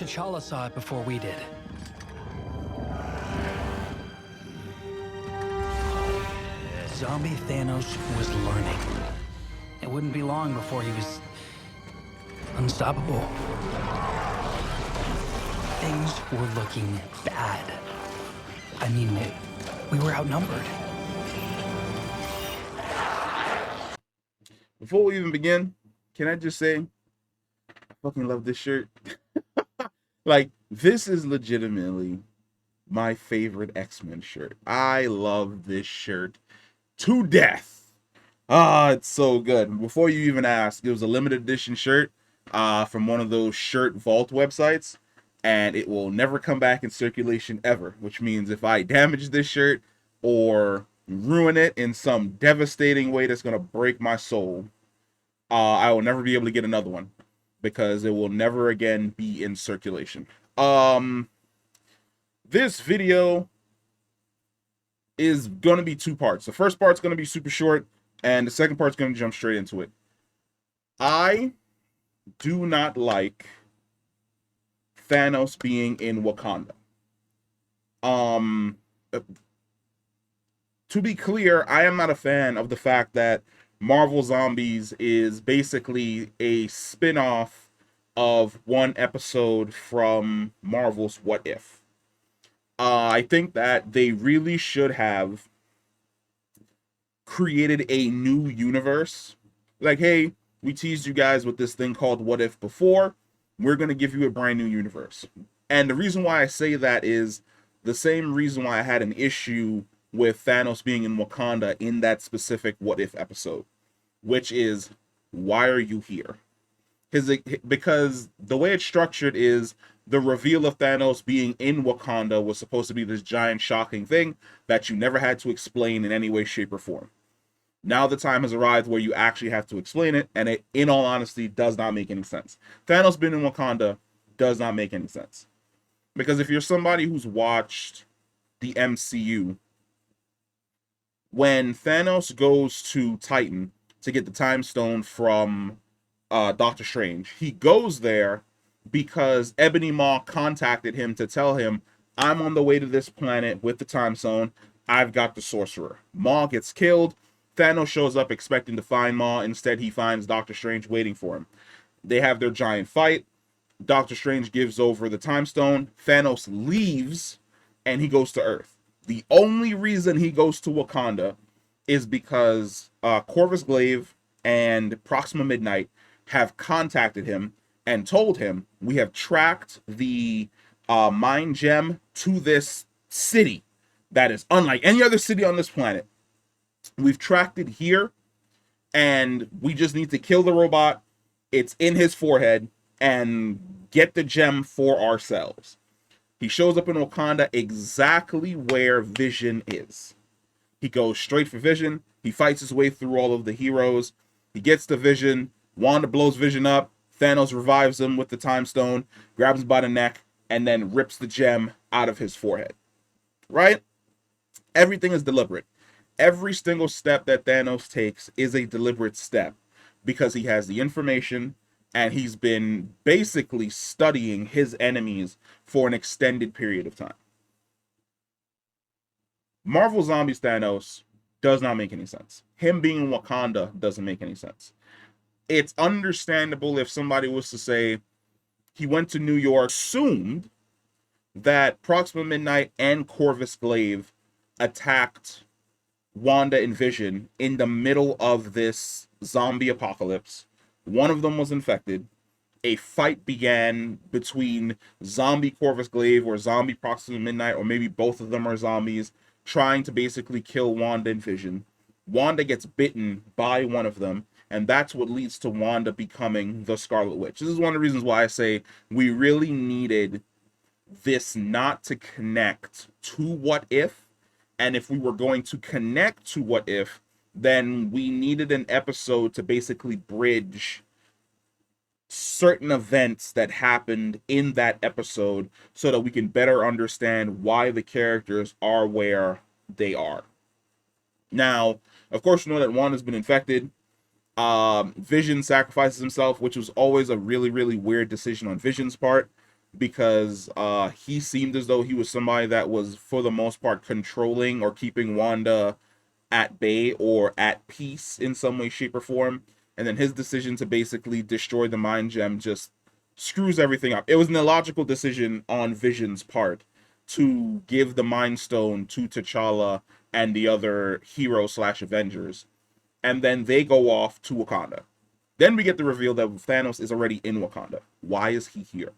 T'Challa saw it before we did. Zombie Thanos was learning. It wouldn't be long before he was unstoppable. Things were looking bad. I mean, we were outnumbered. Before we even begin, can I just say, I fucking love this shirt. Like, this is legitimately my favorite X-Men shirt. I love this shirt to death. It's so good. Before you even ask, it was a limited edition shirt from one of those shirt vault websites, and it will never come back in circulation ever, which means if I damage this shirt or ruin it in some devastating way that's going to break my soul, I will never be able to get another one because it will never again be in circulation. This video is going to be two parts. The first part's going to be super short, and the second part's going to jump straight into it. I do not like Thanos being in Wakanda. To be clear, I am not a fan of the fact that Marvel Zombies is basically a spin-off of one episode from Marvel's What If. I think that they really should have created a new universe. Like, hey, we teased you guys with this thing called What If before. We're going to give you a brand new universe. And the reason why I say that is the same reason why I had an issue with Thanos being in Wakanda in that specific What If episode, which is, why are you here? Because the way it's structured is the reveal of Thanos being in Wakanda was supposed to be this giant shocking thing that you never had to explain in any way, shape, or form. Now the time has arrived where you actually have to explain it, and it, in all honesty, does not make any sense. Thanos being in Wakanda does not make any sense. Because if you're somebody who's watched the MCU, when Thanos goes to Titan to get the Time Stone from Doctor Strange, he goes there because Ebony Maw contacted him to tell him, I'm on the way to this planet with the Time Stone. I've got the Sorcerer. Maw gets killed. Thanos shows up expecting to find Maw. Instead, he finds Doctor Strange waiting for him. They have their giant fight. Doctor Strange gives over the Time Stone. Thanos leaves, and he goes to Earth. The only reason he goes to Wakanda is because Corvus Glaive and Proxima Midnight have contacted him and told him, we have tracked the Mind Gem to this city that is unlike any other city on this planet. We've tracked it here, and we just need to kill the robot. It's in his forehead, and get the gem for ourselves. He shows up in Wakanda exactly where Vision is. He goes straight for Vision. He fights his way through all of the heroes. He gets to Vision. Wanda blows Vision up. Thanos revives him with the Time Stone, grabs him by the neck, and then rips the gem out of his forehead. Right? Everything is deliberate. Every single step that Thanos takes is a deliberate step because he has the information and he's been basically studying his enemies for an extended period of time. Marvel Zombies Thanos does not make any sense. Him being in Wakanda doesn't make any sense. It's understandable if somebody was to say he went to New York, assumed that Proxima Midnight and Corvus Glaive attacked Wanda and Vision in the middle of this zombie apocalypse. One of them was infected. A fight began between zombie Corvus Glaive or zombie Proxima Midnight, or maybe both of them are zombies, trying to basically kill Wanda and Vision. Wanda gets bitten by one of them, and that's what leads to Wanda becoming the Scarlet Witch. This is one of the reasons why I say we really needed this not to connect to What If. And if we were going to connect to What If, then we needed an episode to basically bridge certain events that happened in that episode so that we can better understand why the characters are where they are. Now, of course, you know that Wanda's been infected. Vision sacrifices himself, which was always a really, really weird decision on Vision's part. because he seemed as though he was somebody that was, for the most part, controlling or keeping Wanda at bay or at peace in some way, shape, or form. And then his decision to basically destroy the mind gem just screws everything up. It was an illogical decision on Vision's part to give the Mind Stone to T'Challa and the other hero slash Avengers, and then they go off to Wakanda. Then we get the reveal that Thanos is already in Wakanda. Why is he here?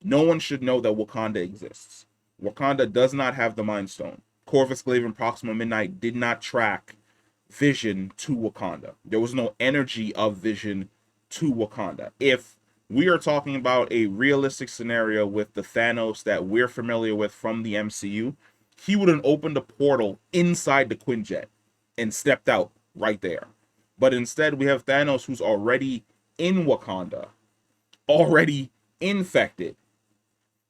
No one should know that Wakanda exists. Wakanda does not have the Mind Stone. Corvus Glaive and Proxima Midnight did not track Vision to Wakanda. There was no energy of Vision to Wakanda. If we are talking about a realistic scenario with the Thanos that we're familiar with from the MCU, he would have opened a portal inside the Quinjet and stepped out right there. But instead, we have Thanos who's already in Wakanda, already infected,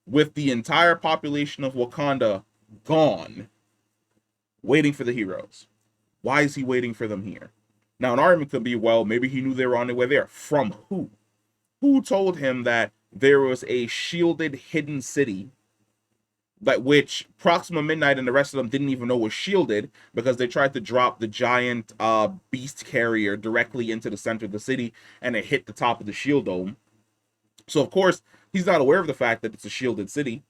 with the entire population of Wakanda gone, waiting for the heroes. Why is he waiting for them here? Now, an argument could be, well, maybe he knew they were on their way there. From who? Who told him that there was a shielded hidden city, that which Proxima Midnight and the rest of them didn't even know was shielded, because they tried to drop the giant beast carrier directly into the center of the city, and it hit the top of the shield dome. So, of course, he's not aware of the fact that it's a shielded city.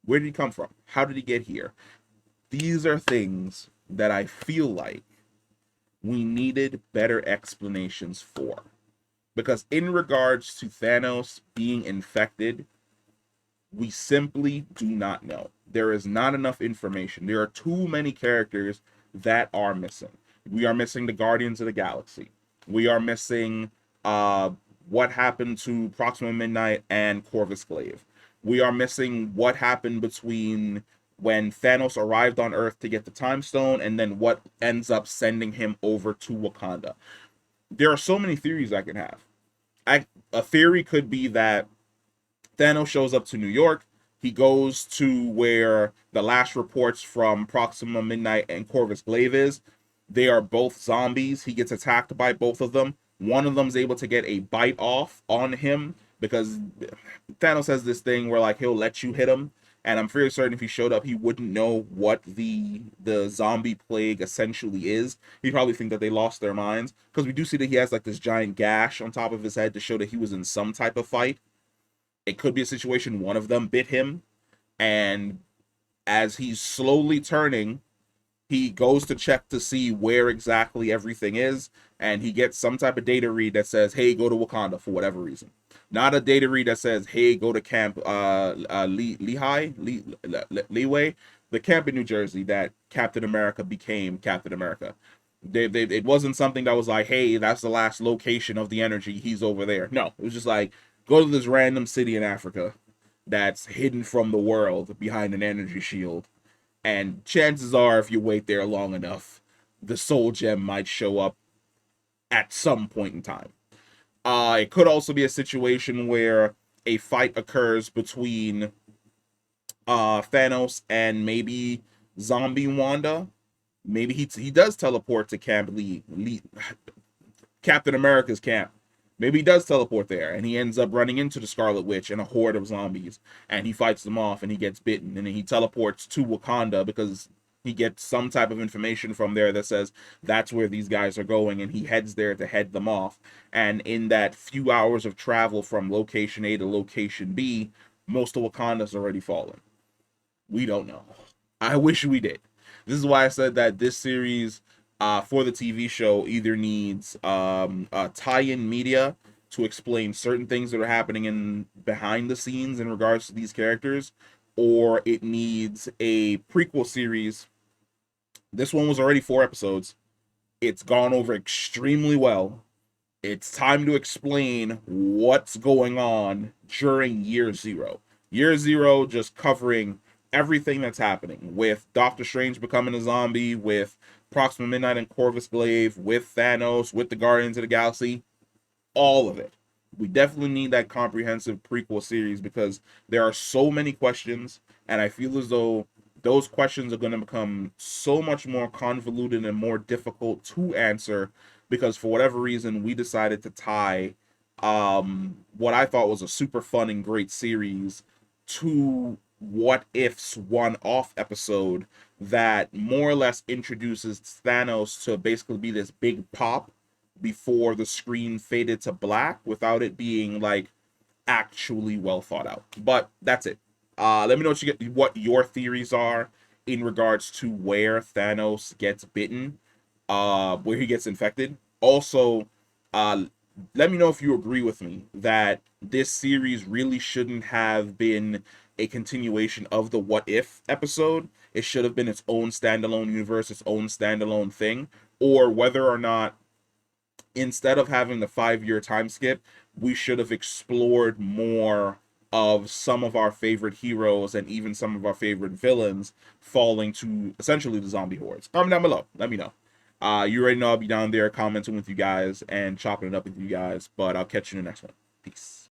Where did he come from? How did he get here? These are things that I feel like we needed better explanations for. Because in regards to Thanos being infected, we simply do not know. There is not enough information. There are too many characters that are missing. We are missing the Guardians of the Galaxy. We are missing what happened to Proxima Midnight and Corvus Glaive. We are missing what happened between when Thanos arrived on Earth to get the Time Stone and then what ends up sending him over to Wakanda. There are so many theories I can have. A theory could be that Thanos shows up to New York. He goes to where the last reports from Proxima Midnight and Corvus Glaive is. They are both zombies. He gets attacked by both of them. One of them is able to get a bite off on him because Thanos has this thing where, like, he'll let you hit him. And I'm fairly certain if he showed up, he wouldn't know what the zombie plague essentially is. He'd probably think that they lost their minds. Because we do see that he has, like, this giant gash on top of his head to show that he was in some type of fight. It could be a situation one of them bit him. And as he's slowly turning, he goes to check to see where exactly everything is. And he gets some type of data read that says, hey, go to Wakanda for whatever reason. Not a data read that says, hey, go to Camp Leeway, the camp in New Jersey that Captain America became Captain America. It wasn't something that was like, hey, that's the last location of the energy, he's over there. No, it was just like, go to this random city in Africa that's hidden from the world behind an energy shield. And chances are, if you wait there long enough, the soul gem might show up at some point in time. It could also be a situation where a fight occurs between Thanos and maybe Zombie Wanda. Maybe he does teleport to Captain America's camp. Maybe he does teleport there, and he ends up running into the Scarlet Witch and a horde of zombies, and he fights them off, and he gets bitten, and then he teleports to Wakanda because he gets some type of information from there that says that's where these guys are going, and he heads there to head them off. And in that few hours of travel from location A to location B, most of Wakanda's already fallen. We don't know. I wish we did. This is why I said that this series for the TV show either needs tie-in media to explain certain things that are happening in behind the scenes in regards to these characters, or it needs a prequel series. This one was already 4 episodes. It's gone over extremely well. It's time to explain what's going on during Year Zero. Year Zero just covering everything that's happening with Doctor Strange becoming a zombie, with Proxima Midnight and Corvus Glaive, with Thanos, with the Guardians of the Galaxy, all of it. We definitely need that comprehensive prequel series because there are so many questions, and I feel as though those questions are going to become so much more convoluted and more difficult to answer because for whatever reason we decided to tie what I thought was a super fun and great series to What If's one-off episode that more or less introduces Thanos to basically be this big pop before the screen faded to black without it being like actually well thought out. But that's it. Let me know what your theories are in regards to where Thanos gets bitten, where he gets infected. Also, uh, let me know if you agree with me that this series really shouldn't have been a continuation of the What If episode. It should have been its own standalone universe, its own standalone thing, or whether or not instead of having the 5 year time skip, we should have explored more of some of our favorite heroes and even some of our favorite villains falling to essentially the zombie hordes. Comment down below. Let me know. You already know I'll be down there commenting with you guys and chopping it up with you guys, but I'll catch you in the next one. Peace.